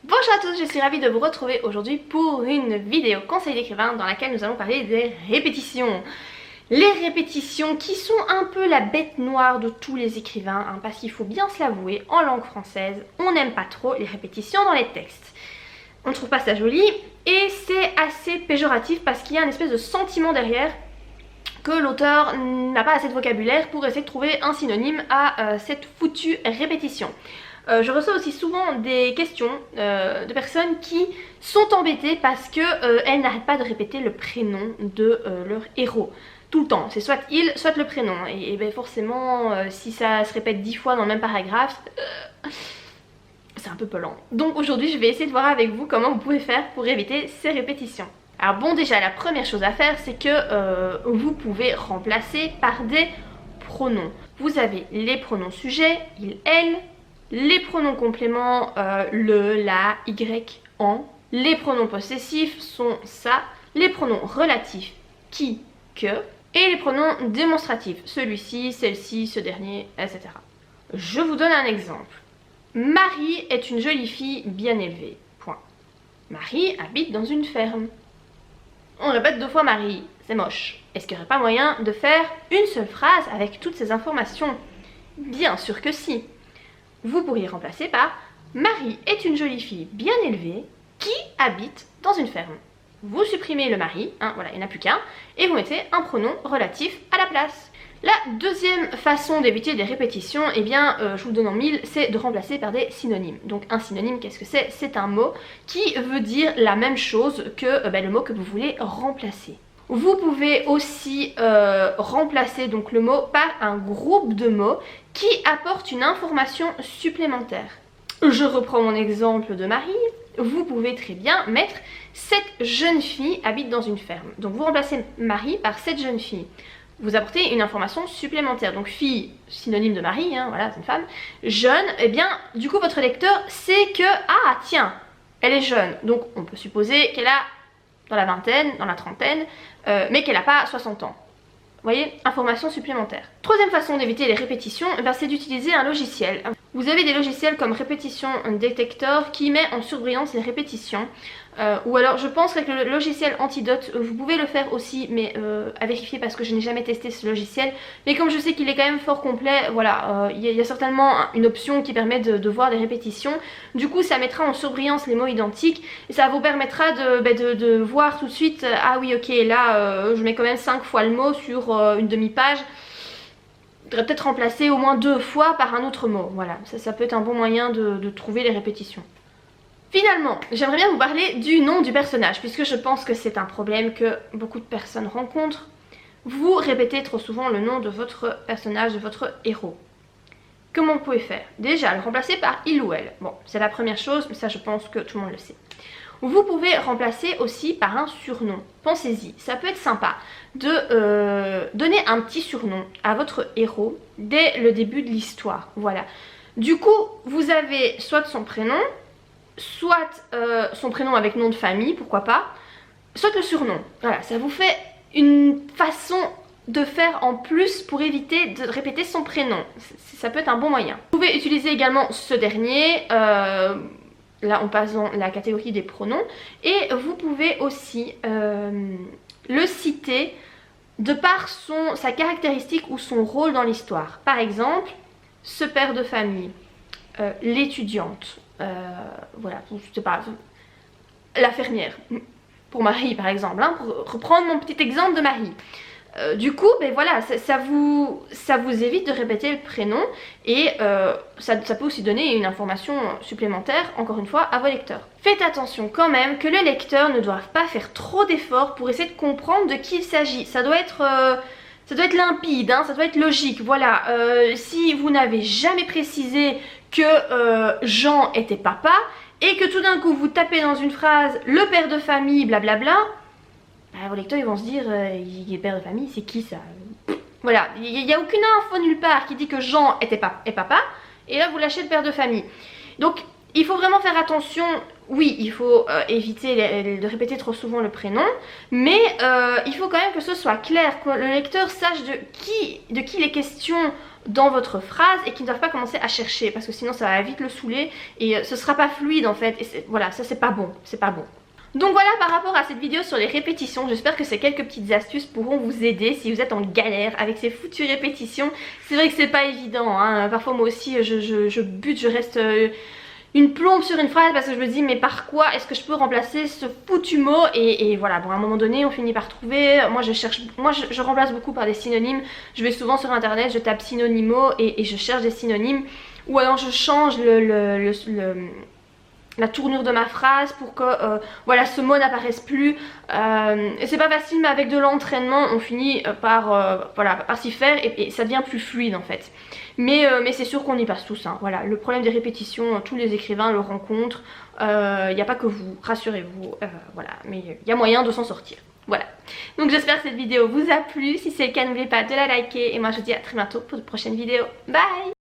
Bonjour à tous, je suis ravie de vous retrouver aujourd'hui pour une vidéo conseil d'écrivain dans laquelle nous allons parler des répétitions. Les répétitions qui sont un peu la bête noire de tous les écrivains, parce qu'il faut bien se l'avouer, en langue française, on n'aime pas trop les répétitions dans les textes. On ne trouve pas ça joli et c'est assez péjoratif parce qu'il y a une espèce de sentiment derrière que l'auteur n'a pas assez de vocabulaire pour essayer de trouver un synonyme à cette foutue répétition. Je reçois aussi souvent des questions de personnes qui sont embêtées parce qu'elles n'arrêtent pas de répéter le prénom de leur héros. Tout le temps, c'est soit il, soit le prénom. Et ben forcément, si ça se répète 10 fois dans le même paragraphe, c'est un peu pelant. Donc aujourd'hui, je vais essayer de voir avec vous comment vous pouvez faire pour éviter ces répétitions. Alors bon, déjà, la première chose à faire, c'est que vous pouvez remplacer par des pronoms. Vous avez les pronoms sujets, il, elle, les pronoms compléments, le, la, y, en. Les pronoms possessifs sont ça, les pronoms relatifs, qui, que, et les pronoms démonstratifs, celui-ci, celle-ci, ce dernier, etc. Je vous donne un exemple. Marie est une jolie fille bien élevée. Point. Marie habite dans une ferme. On répète 2 fois Marie, c'est moche. Est-ce qu'il n'y aurait pas moyen de faire une seule phrase avec toutes ces informations? Bien sûr que si. Vous pourriez remplacer par Marie est une jolie fille bien élevée qui habite dans une ferme. Vous supprimez le mari, voilà, il n'y en a plus qu'un, et vous mettez un pronom relatif à la place. La deuxième façon d'éviter des répétitions, eh bien, je vous le donne en mille, c'est de remplacer par des synonymes. Donc un synonyme, qu'est-ce que c'est? C'est un mot qui veut dire la même chose que le mot que vous voulez remplacer. Vous pouvez aussi remplacer donc le mot par un groupe de mots qui apporte une information supplémentaire. Je reprends mon exemple de Marie. Vous pouvez très bien mettre « Cette jeune fille habite dans une ferme ». Donc vous remplacez Marie par « cette jeune fille ». Vous apportez une information supplémentaire. Donc fille, synonyme de Marie, voilà, c'est une femme. Jeune, eh bien, du coup votre lecteur sait que, ah tiens, elle est jeune. Donc on peut supposer qu'elle a dans la vingtaine, dans la trentaine, mais qu'elle n'a pas 60 ans. Vous voyez, information supplémentaire. Troisième façon d'éviter les répétitions, c'est d'utiliser un logiciel. Vous avez des logiciels comme Répétition Detector qui met en surbrillance les répétitions. Ou alors je pense qu'avec le logiciel Antidote, vous pouvez le faire aussi, mais à vérifier parce que je n'ai jamais testé ce logiciel. Mais comme je sais qu'il est quand même fort complet, voilà, il y a certainement une option qui permet de voir les répétitions. Du coup ça mettra en surbrillance les mots identiques et ça vous permettra de voir tout de suite, ah oui ok là je mets quand même 5 fois le mot sur une demi-page. Je devrais peut-être remplacer au moins 2 fois par un autre mot. Voilà, ça peut être un bon moyen de trouver les répétitions. Finalement, j'aimerais bien vous parler du nom du personnage, puisque je pense que c'est un problème que beaucoup de personnes rencontrent. Vous répétez trop souvent le nom de votre personnage, de votre héros. Comment vous pouvez faire? Déjà, le remplacer par il ou elle. Bon, c'est la première chose, mais ça je pense que tout le monde le sait. Vous pouvez remplacer aussi par un surnom. Pensez-y, ça peut être sympa de donner un petit surnom à votre héros dès le début de l'histoire. Voilà. Du coup, vous avez soit son prénom, soit son prénom avec nom de famille, pourquoi pas, soit le surnom. Voilà, ça vous fait une façon de faire en plus pour éviter de répéter son prénom. Ça peut être un bon moyen. Vous pouvez utiliser également ce dernier, là on passe dans la catégorie des pronoms, et vous pouvez aussi le citer de par sa caractéristique ou son rôle dans l'histoire. Par exemple, ce père de famille, l'étudiante, voilà, je sais pas, la fermière, pour Marie par exemple, pour reprendre mon petit exemple de Marie. Du coup, voilà, ça vous évite de répéter le prénom et ça peut aussi donner une information supplémentaire, encore une fois, à vos lecteurs. Faites attention quand même que les lecteurs ne doivent pas faire trop d'efforts pour essayer de comprendre de qui il s'agit. Ça doit être limpide, ça doit être logique, voilà. Si vous n'avez jamais précisé que Jean était papa et que tout d'un coup vous tapez dans une phrase le père de famille blablabla, vos lecteurs ils vont se dire il est père de famille, c'est qui ça? Voilà, il n'y a aucune info nulle part qui dit que Jean est papa et là vous lâchez le père de famille. Donc Il faut vraiment faire attention. Oui, il faut éviter de répéter trop souvent le prénom, mais il faut quand même que ce soit clair, que le lecteur sache de qui il est question dans votre phrase et qu'il ne doit pas commencer à chercher, parce que sinon ça va vite le saouler et ce sera pas fluide en fait, et voilà, ça c'est pas bon, c'est pas bon. Donc voilà par rapport à cette vidéo sur les répétitions, j'espère que ces quelques petites astuces pourront vous aider si vous êtes en galère avec ces foutues répétitions. C'est vrai que c'est pas évident, hein. Parfois moi aussi je bute, je reste une plombe sur une phrase parce que je me dis mais par quoi est-ce que je peux remplacer ce foutu mot, et voilà, bon à un moment donné on finit par trouver. Moi je remplace beaucoup par des synonymes. Je vais souvent sur internet, je tape synonymo et je cherche des synonymes, ou alors je change la tournure de ma phrase pour que voilà, ce mot n'apparaisse plus. C'est pas facile, mais avec de l'entraînement on finit par s'y faire et ça devient plus fluide en fait. Mais c'est sûr qu'on y passe tous, hein. Voilà, le problème des répétitions, tous les écrivains le rencontrent. Il n'y a pas que vous, rassurez-vous. Voilà, mais il y a moyen de s'en sortir. Voilà, donc j'espère que cette vidéo vous a plu. Si c'est le cas, n'oubliez pas de la liker et moi je vous dis à très bientôt pour de prochaines vidéos. Bye!